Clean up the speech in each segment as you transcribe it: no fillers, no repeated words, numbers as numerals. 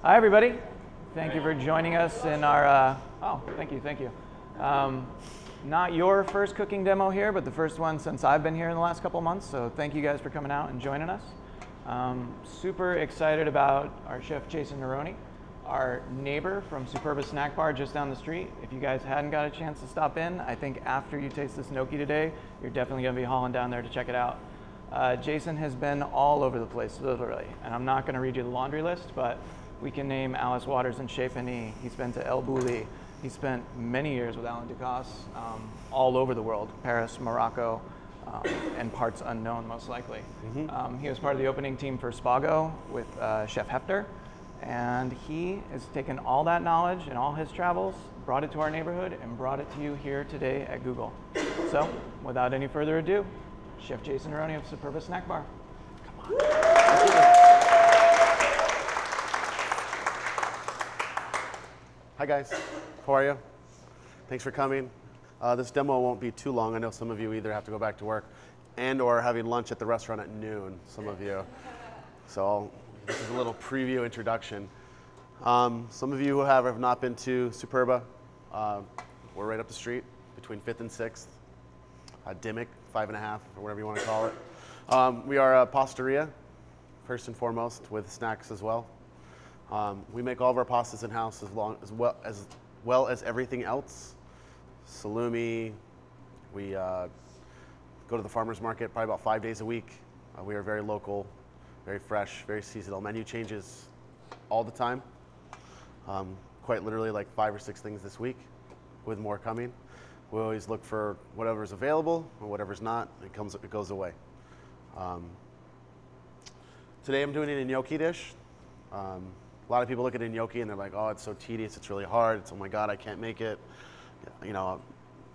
Hi, everybody. Thank you for joining us in our, thank you. Not your first cooking demo here, but the first one since I've been here in the last couple months. So thank you guys for coming out and joining us. Super excited about our chef, Jason Neroni, our neighbor from Superba snack bar just down the street. If you guys hadn't got a chance to stop in, I think after you taste this gnocchi today, you're definitely gonna be hauling down there to check it out. Jason has been all over the place, literally, and I'm not gonna read you the laundry list, but we can name Alice Waters and Chez Panisse. He's been to El Bulli. He spent many years with Alain Ducasse all over the world, Paris, Morocco, and parts unknown, most likely. He was part of the opening team for Spago with Chef Hefter, and he has taken all that knowledge and all his travels, brought it to our neighborhood, and brought it to you here today at Google. So, without any further ado, Chef Jason Neroni of Superba Snack Bar. Come on. Hi guys, how are you? Thanks for coming. This demo won't be too long. I know some of you either have to go back to work and or having lunch at the restaurant at noon, some of you. So this is a little preview introduction. Some of you who have not been to Superba, we're right up the street between 5th and 6th. Dimmick, 5.5, or whatever you want to call it. We are a pastaria, first and foremost, with snacks as well. We make all of our pastas in-house as well as everything else. Salumi, we go to the farmer's market probably about 5 days a week. We are very local, very fresh, very seasonal. Menu changes all the time. Quite literally like 5 or 6 things this week, with more coming. We always look for whatever's available or whatever's not, it goes away. Today I'm doing a gnocchi dish. A lot of people look at a gnocchi and they're like, oh, it's so tedious, it's really hard, it's, oh my God, I can't make it. You know,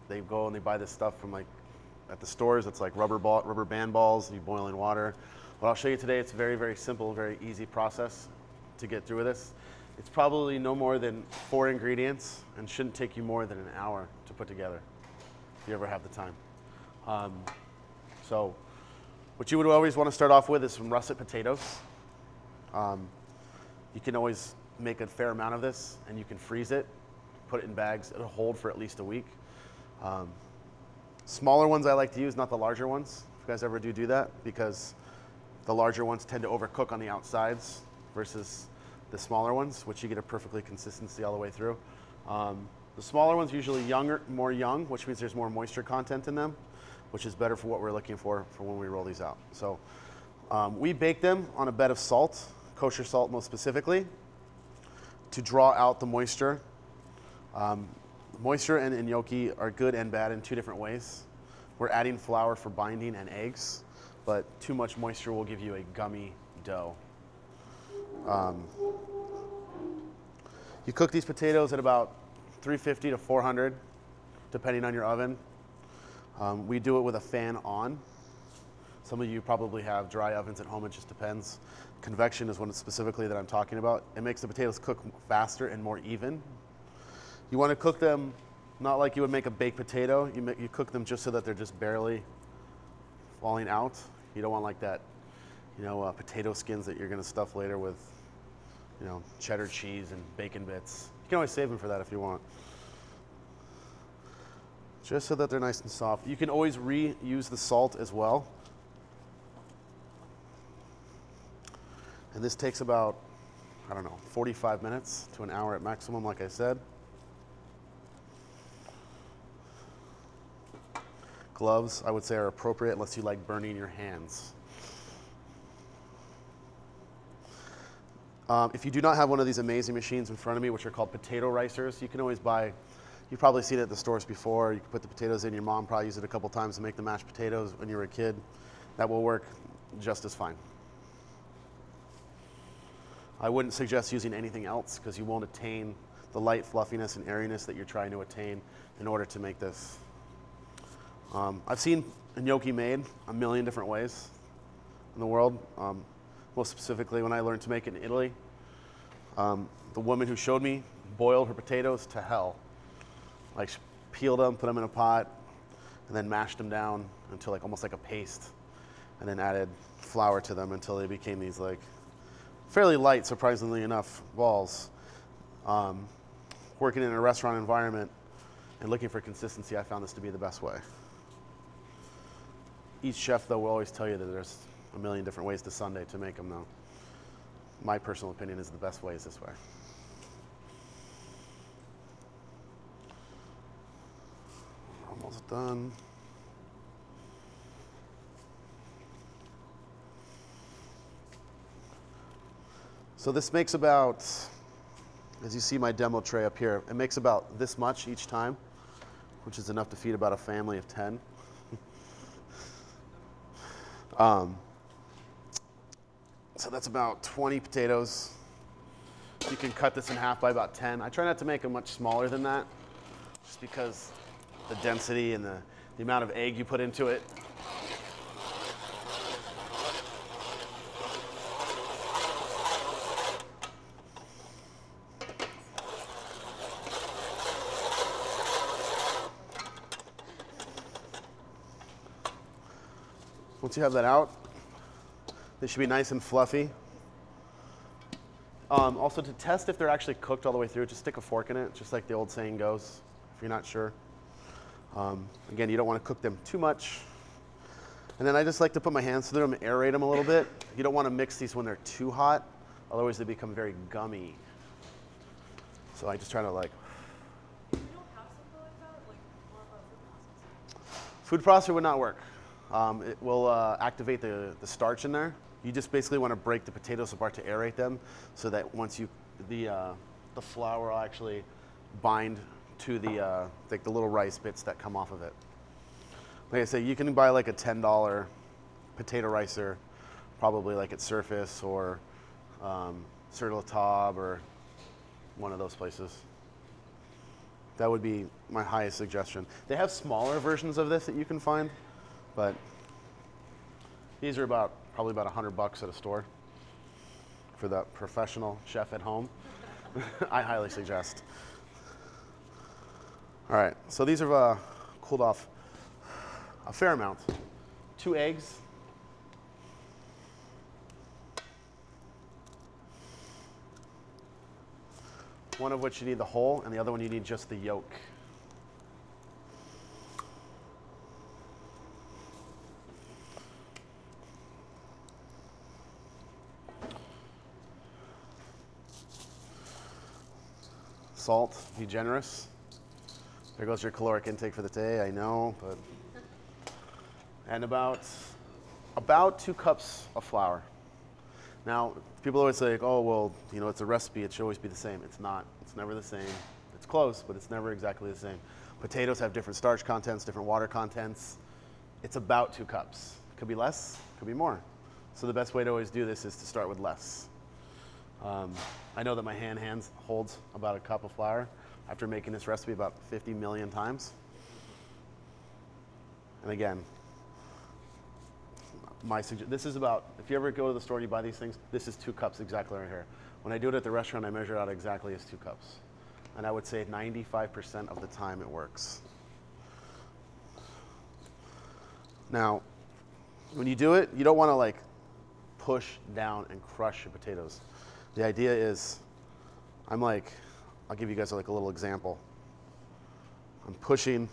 they go and they buy this stuff from like, at the stores, it's like rubber band balls, you boil in water. What I'll show you today, it's a very, very simple, very easy process to get through with this. It's probably no more than 4 ingredients and shouldn't take you more than an hour to put together, if you ever have the time. So, what you would always want to start off with is some russet potatoes. You can always make a fair amount of this and you can freeze it, put it in bags, it'll hold for at least a week. Smaller ones I like to use, not the larger ones, if you guys ever do that, because the larger ones tend to overcook on the outsides versus the smaller ones, which you get a perfectly consistency all the way through. The smaller ones usually more young, which means there's more moisture content in them, which is better for what we're looking for when we roll these out. So we bake them on a bed of salt, kosher salt most specifically, to draw out the moisture. Moisture and gnocchi are good and bad in 2 different ways. We're adding flour for binding and eggs, but too much moisture will give you a gummy dough. You cook these potatoes at about 350 to 400, depending on your oven. We do it with a fan on. Some of you probably have dry ovens at home, it just depends. Convection is one specifically that I'm talking about. It makes the potatoes cook faster and more even. You want to cook them not like you would make a baked potato. You cook them just so that they're just barely falling out. You don't want like that, potato skins that you're going to stuff later with, cheddar cheese and bacon bits. You can always save them for that if you want. Just so that they're nice and soft. You can always reuse the salt as well. And this takes about, 45 minutes to an hour at maximum, like I said. Gloves, I would say, are appropriate unless you like burning your hands. If you do not have one of these amazing machines in front of me, which are called potato ricers, you can always buy, you've probably seen it at the stores before. You can put the potatoes in. Your mom probably used it a couple times to make the mashed potatoes when you were a kid. That will work just as fine. I wouldn't suggest using anything else because you won't attain the light fluffiness and airiness that you're trying to attain in order to make this. I've seen a gnocchi made a million different ways in the world. Most specifically when I learned to make it in Italy. The woman who showed me boiled her potatoes to hell. Like she peeled them, put them in a pot, and then mashed them down until almost like a paste, and then added flour to them until they became these fairly light, surprisingly enough, balls. Working in a restaurant environment and looking for consistency, I found this to be the best way. Each chef, though, will always tell you that there's a million different ways to sundae to make them, though. My personal opinion is the best way is this way. Almost done. So this makes about, as you see my demo tray up here, it makes about this much each time, which is enough to feed about a family of 10. So that's about 20 potatoes. You can cut this in half by about 10. I try not to make them much smaller than that, just because the density and the amount of egg you put into it. Once you have that out, they should be nice and fluffy. Also, to test if they're actually cooked all the way through, just stick a fork in it, just like the old saying goes, if you're not sure. Again, you don't want to cook them too much. And then I just like to put my hands through them and aerate them a little bit. You don't want to mix these when they're too hot, otherwise they become very gummy. So I just try to like... You don't have something like that? Like more of a food processor? Food processor would not work. It will activate the starch in there. You just basically want to break the potatoes apart to aerate them, so that once you the flour will actually bind to the like the little rice bits that come off of it. Like I say, you can buy like a $10 potato ricer, probably like at Surface or Sur La Table or one of those places. That would be my highest suggestion. They have smaller versions of this that you can find, but these are probably about $100 at a store for the professional chef at home. I highly suggest. All right, so these have cooled off a fair amount. 2 eggs. One of which you need the whole, and the other one you need just the yolk. Salt, be generous. There goes your caloric intake for the day, I know, but. And about 2 cups of flour. Now, people always say, oh, well, you know, it's a recipe, it should always be the same. It's not, it's never the same. It's close, but it's never exactly the same. Potatoes have different starch contents, different water contents. It's about 2 cups. Could be less, could be more. So the best way to always do this is to start with less. I know that my hand holds about a cup of flour after making this recipe about 50 million times. And again, this is about, if you ever go to the store and you buy these things, this is 2 cups exactly right here. When I do it at the restaurant, I measure it out exactly as 2 cups. And I would say 95% of the time it works. Now, when you do it, you don't want to like push down and crush your potatoes. The idea is, I'll give you guys like a little example. I'm pushing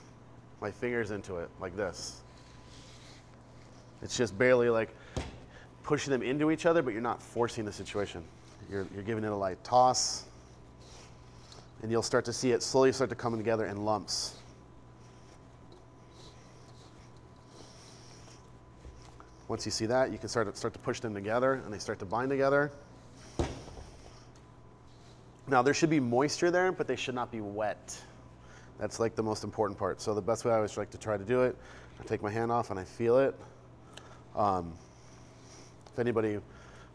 my fingers into it like this. It's just barely like pushing them into each other, but you're not forcing the situation. You're giving it a light toss, and you'll start to see it slowly start to come together in lumps. Once you see that, you can start to push them together, and they start to bind together. Now, there should be moisture there, but they should not be wet. That's like the most important part. So the best way I always like to try to do it, I take my hand off and I feel it. If anybody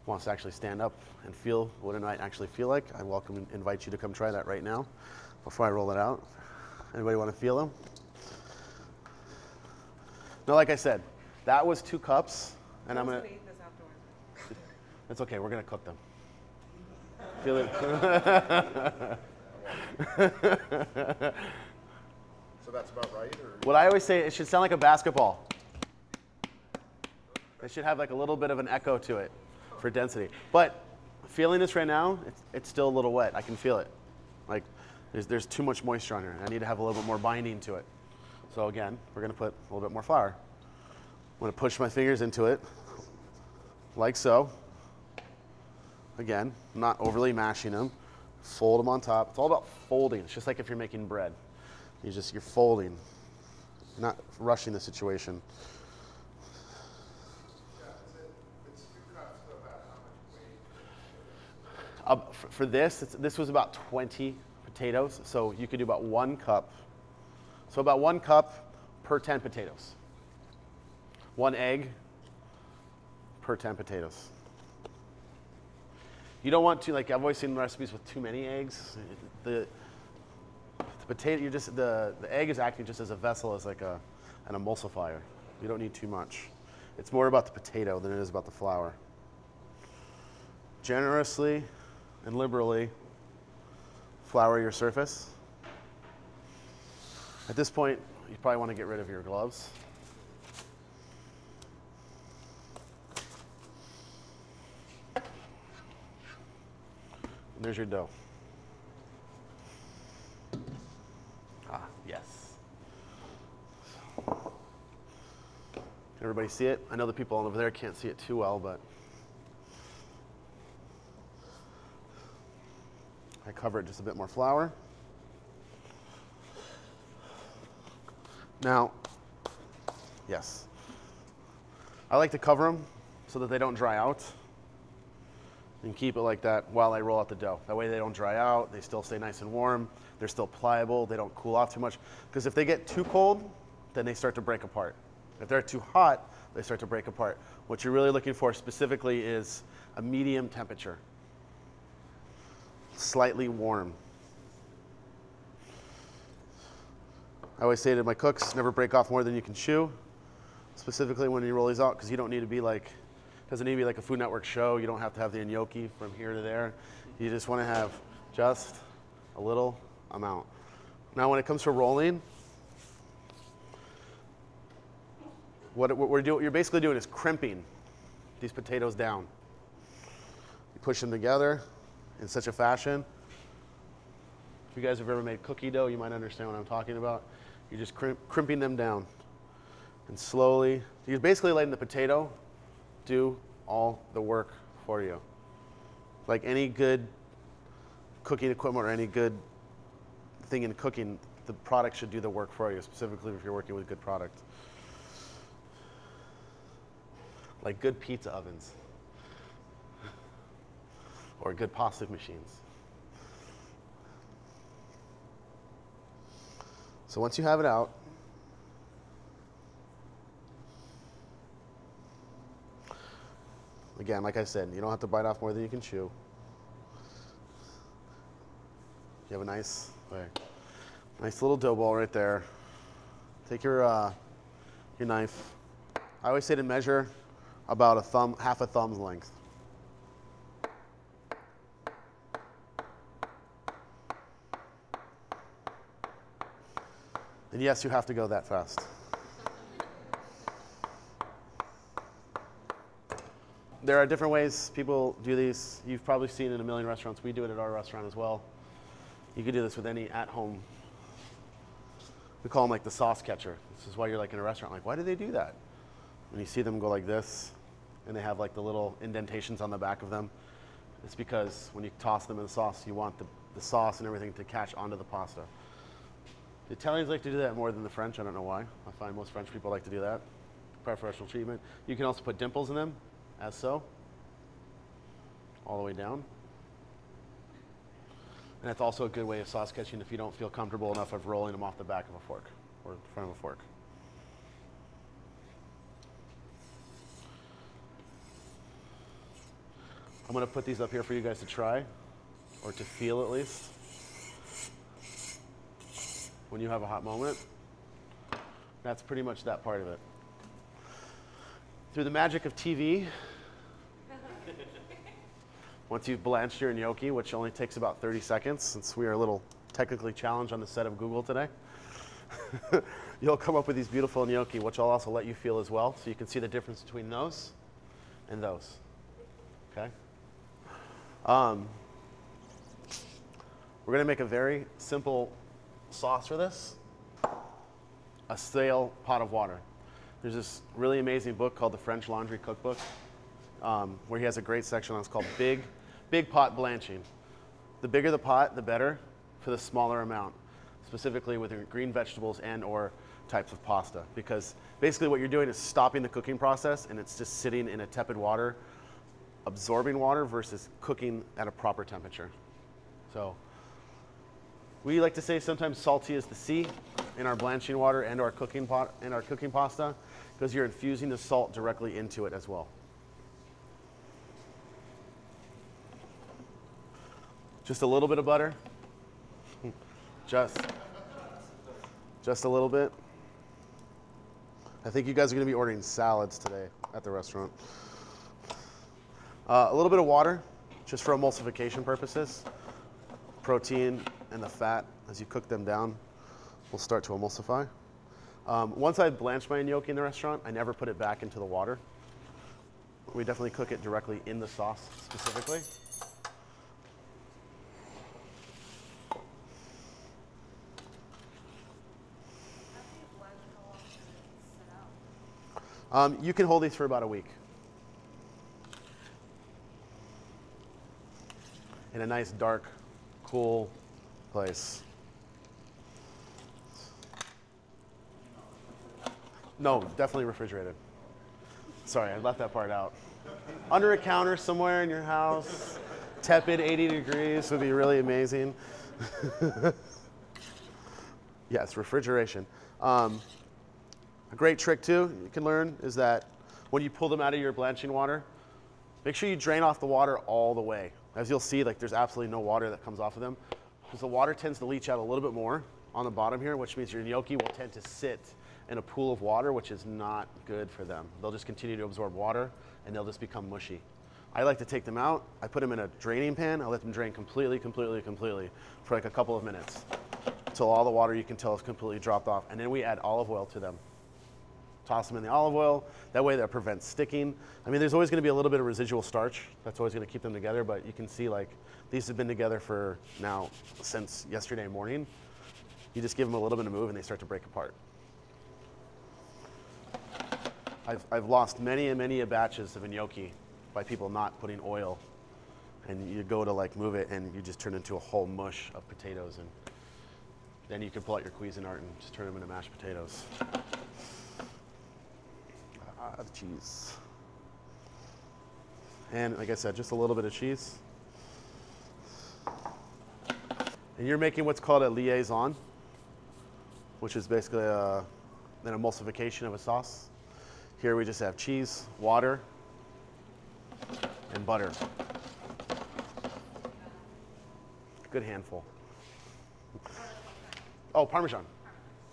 wants to actually stand up and feel what it might actually feel like, I invite you to come try that right now before I roll it out. Anybody want to feel them? No, like I said, that was 2 cups, and I'm gonna eat this afterwards. It's okay, we're gonna cook them. Feel it. So that's about right? Or? What I always say, it should sound like a basketball. It should have like a little bit of an echo to it for density. But feeling this right now, it's still a little wet. I can feel it. Like there's too much moisture on here. I need to have a little bit more binding to it. So again, we're gonna put a little bit more flour. I'm gonna push my fingers into it, like so. Again, I'm not overly mashing them. Fold them on top. It's all about folding. It's just like if you're making bread. You're folding, not rushing the situation. For this, this was about 20 potatoes, so you could do about 1 cup. So about 1 cup per 10 potatoes. 1 egg per 10 potatoes. You don't want to, like I've always seen recipes with too many eggs. The potato, the egg is acting just as a vessel, as like an emulsifier. You don't need too much. It's more about the potato than it is about the flour. Generously and liberally flour your surface. At this point, you probably want to get rid of your gloves. And there's your dough. Ah, yes. Can everybody see it? I know the people over there can't see it too well, but I cover it just a bit more flour. Now, yes, I like to cover them so that they don't dry out, and keep it like that while I roll out the dough. That way they don't dry out, they still stay nice and warm, they're still pliable, they don't cool off too much. Because if they get too cold, then they start to break apart. If they're too hot, they start to break apart. What you're really looking for specifically is a medium temperature. Slightly warm. I always say to my cooks, never break off more than you can chew, specifically when you roll these out, because you don't need to be like, doesn't need to be like a Food Network show. You don't have to have the gnocchi from here to there. You just want to have just a little amount. Now when it comes to rolling, what you're basically doing is crimping these potatoes down. You push them together in such a fashion. If you guys have ever made cookie dough, you might understand what I'm talking about. You're just crimping them down. And slowly, you're basically letting the potato do all the work for you. Like any good cooking equipment or any good thing in cooking, the product should do the work for you, specifically if you're working with good product. Like good pizza ovens or good pasta machines. So once you have it out, again, like I said, you don't have to bite off more than you can chew. You have a nice little dough ball right there. Take your knife. I always say to measure about half a thumb's length. And yes, you have to go that fast. There are different ways people do these. You've probably seen in a million restaurants. We do it at our restaurant as well. You could do this with any at-home. We call them like the sauce catcher. This is why you're like in a restaurant, like, why do they do that? When you see them go like this, and they have like the little indentations on the back of them, it's because when you toss them in the sauce, you want the sauce and everything to catch onto the pasta. The Italians like to do that more than the French. I don't know why. I find most French people like to do that. Preferential treatment. You can also put dimples in them, as so, all the way down. And that's also a good way of sauce catching if you don't feel comfortable enough of rolling them off the back of a fork or the front of a fork. I'm going to put these up here for you guys to try, or to feel at least, when you have a hot moment. That's pretty much that part of it. Through the magic of TV, once you've blanched your gnocchi, which only takes about 30 seconds, since we are a little technically challenged on the set of Google today, you'll come up with these beautiful gnocchi, which I'll also let you feel as well, so you can see the difference between those and those. Okay? We're gonna make a very simple sauce for this. A stale pot of water. There's this really amazing book called the French Laundry Cookbook, where he has a great section on it's called Big Pot Blanching. The bigger the pot, the better for the smaller amount, specifically with green vegetables and or types of pasta, because basically what you're doing is stopping the cooking process and it's just sitting in a tepid water, absorbing water versus cooking at a proper temperature. So we like to say sometimes salty is the C in our blanching water and our cooking pasta, because you're infusing the salt directly into it as well. Just a little bit of butter. Just a little bit. I think you guys are going to be ordering salads today at the restaurant. A little bit of water, just for emulsification purposes. Protein and the fat, as you cook them down, will start to emulsify. Once I blanch my gnocchi in the restaurant, I never put it back into the water. We definitely cook it directly in the sauce specifically. You can hold these for about a week. In a nice, dark, cool place. No, definitely refrigerated. Sorry, I left that part out. Under a counter somewhere in your house, tepid 80 degrees would be really amazing. Yes, refrigeration. A great trick too you can learn is that when you pull them out of your blanching water, make sure you drain off the water all the way. As you'll see, like there's absolutely no water that comes off of them, because the water tends to leach out a little bit more on the bottom here, which means your gnocchi will tend to sit in a pool of water, which is not good for them. They'll just continue to absorb water and they'll just become mushy. I like to take them out, I put them in a draining pan, I let them drain completely for like a couple of minutes until all the water you can tell is completely dropped off, and then we add olive oil to them. Toss them in the olive oil. That way that prevents sticking. I mean, there's always going to be a little bit of residual starch. That's always going to keep them together, but you can see like these have been together for now since yesterday morning. You just give them a little bit of move and they start to break apart. I've lost many and many batches of gnocchi by people not putting oil, and you go to like move it and you just turn into a whole mush of potatoes, and then you can pull out your Cuisinart and just turn them into mashed potatoes. The cheese. And like I said, just a little bit of cheese. And you're making what's called a liaison, which is basically an emulsification of a sauce. Here we just have cheese, water, and butter. Good handful. Oh, Parmesan.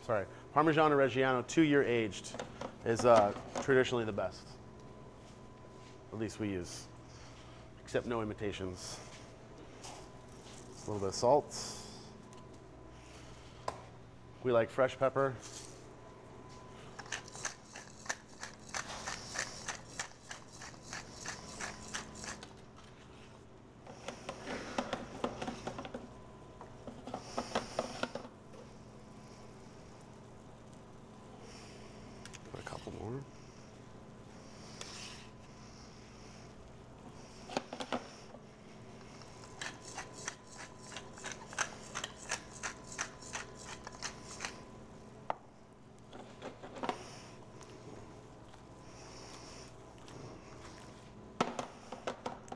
Sorry. Parmesan Reggiano, 2-year aged, is traditionally the best. At least we use. Except no imitations. A little bit of salt. We like fresh pepper. Put a couple more.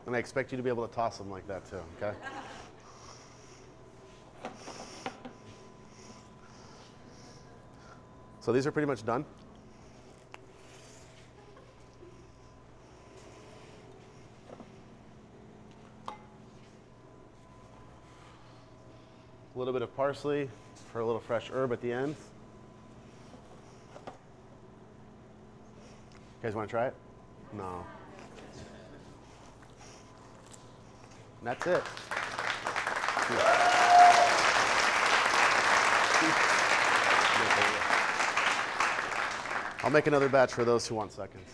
And I expect you to be able to toss them like that too, okay? So these are pretty much done. A little bit of parsley for a little fresh herb at the end. You guys want to try it? No. And that's it. I'll make another batch for those who want seconds.